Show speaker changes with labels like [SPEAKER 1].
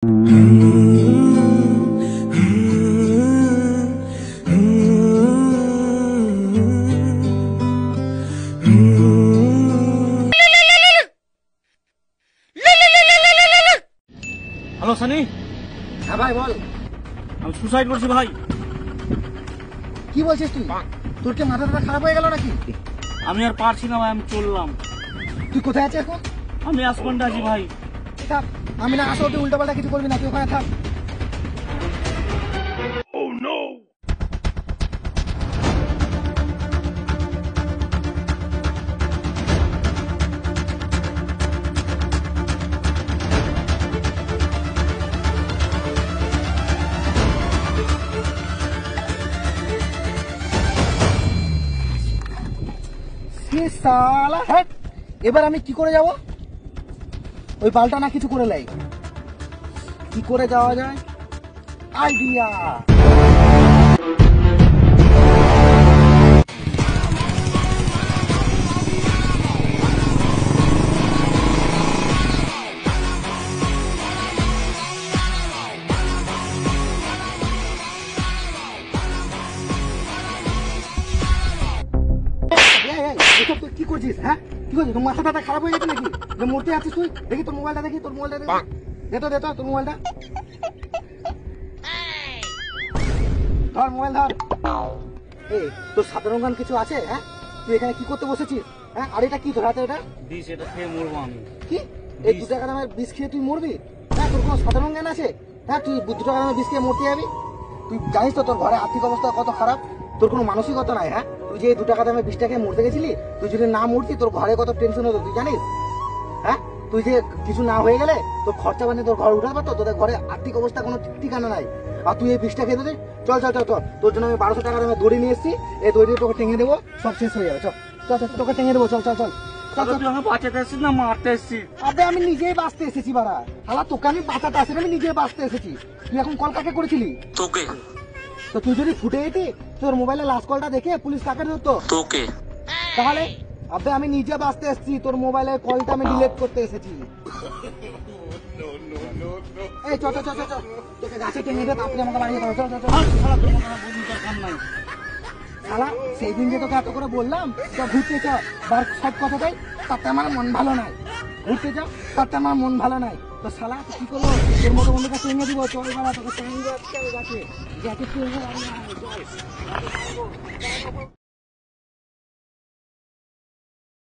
[SPEAKER 1] Hello Sunny.
[SPEAKER 2] হ্যাঁ ভাই বল।
[SPEAKER 1] আমি সুসাইড করছি ভাই।
[SPEAKER 2] কি বলছিস তুই? তোর কি মাথাটা খারাপ হয়ে গেল নাকি?
[SPEAKER 1] আমি আর পারছি না ভাই, আমি চললাম।
[SPEAKER 2] তুই কোথায় আছিস এখন?
[SPEAKER 1] আমি আসমানটা আছি ভাই।
[SPEAKER 2] থাক, আমি না আসো, তুই উল্টাপাল্টা কিছু করবি না, তুই ওখানে থাক। শালা হ্যাঁ, এবার আমি কি করে যাব? ওই পাল্টা না কিছু করে লাই, কি করে যাওয়া যায়? আইডিয়া! তুই কি করছিস? হ্যাঁ কি করছিস? তোর মাথাটা খারাপ হয়ে গেছে নাকি? যে মরতে আছিস তুই? দেখি তোর মোবাইলটা, দেখি তোর মোবাইলটা, দেখি দে তো তোর মোবাইলটা ধর, মোবাইল ধর। এই তোর সাধারণ জ্ঞান কিছু আছে? হ্যাঁ তুই এখানে কি করতে বসেছিস? হ্যাঁ আর এটা কি তোর হাতে? এটা
[SPEAKER 1] বিষ, এটা খেয়ে মরবো আমি।
[SPEAKER 2] কি? এই 2 টাকা দামের বিষ খেয়ে তুই মরবি? হ্যাঁ তোর কোনো সাধারণ জ্ঞান আছে? হ্যাঁ তুই 2 টাকা দামের বিষ খেয়ে মরতে যাবি? তুই জানিস তো তোর ঘরে আর্থিক অবস্থা কত খারাপ? তোর কোনো মানসিকতা নাই। হ্যাঁ তুই যে 2 টাকা দামের বিষটা খেয়ে মরতে গেছিলি, তুই যদি না মরতি তোর ঘরে কত টেনশন হতো তুই জানিস? হ্যাঁ তুই যে কিছু না হয়ে গেলে তোর খরচা বানিয়ে তোর ঘর উঠাতে পারতো? তোদের ঘরে আর্থিক অবস্থা কোনো ঠিকানা নাই, আর তুই এই বিষটা খেয়ে দিস। চল চল চল চল, তোর জন্য আমি 1200 টাকা দামে দড়ি নিয়ে এসেছি, এই দড়ি তোকে টেঙে দেবো, সব শেষ হয়ে যাবে। চল চল চল, তোকে টেঙে দেবো, চল চল চল।
[SPEAKER 1] তুই আমাকে বাঁচাতে এসেছিস না মারতে এসেছিস?
[SPEAKER 2] আবে আমি নিজেই বাঁচতে এসেছি বাড়া, হালা তোকে আমি বাঁচাতে আসি, আমি নিজেই বাঁচতে এসেছি। তুই এখন কল কাকে করেছিলি?
[SPEAKER 3] তোকে।
[SPEAKER 2] তো তুই যদি ফুটে যেতি, তোর মোবাইলে লাস্ট কলটা দেখে পুলিশ কাকে ধরতো?
[SPEAKER 3] তোকে।
[SPEAKER 2] তাহলে আবে আমি নিজে বাঁচতে এসেছি, তোর মোবাইলের কলটা আমি ডিলিট করতে এসেছি। এই চল চল চল চল, তোকে গাছে টেনে দে, তারপরে আমাকে বাড়ি যেতে হবে। চল চল চল। শালা সেই দিন যে তোকে এত করে বললাম তো ঘুরতে চা, সব কথাটাই তাতে আমার মন ভালো নাই। ঘুরতে যা, তাতে আমার মন ভালো নাই। তো শালা কি করবো, তোর মতো বন্ধুকে টেনে দিব। চল বাবা, তোকে টেনে গাছে গাছে টেনে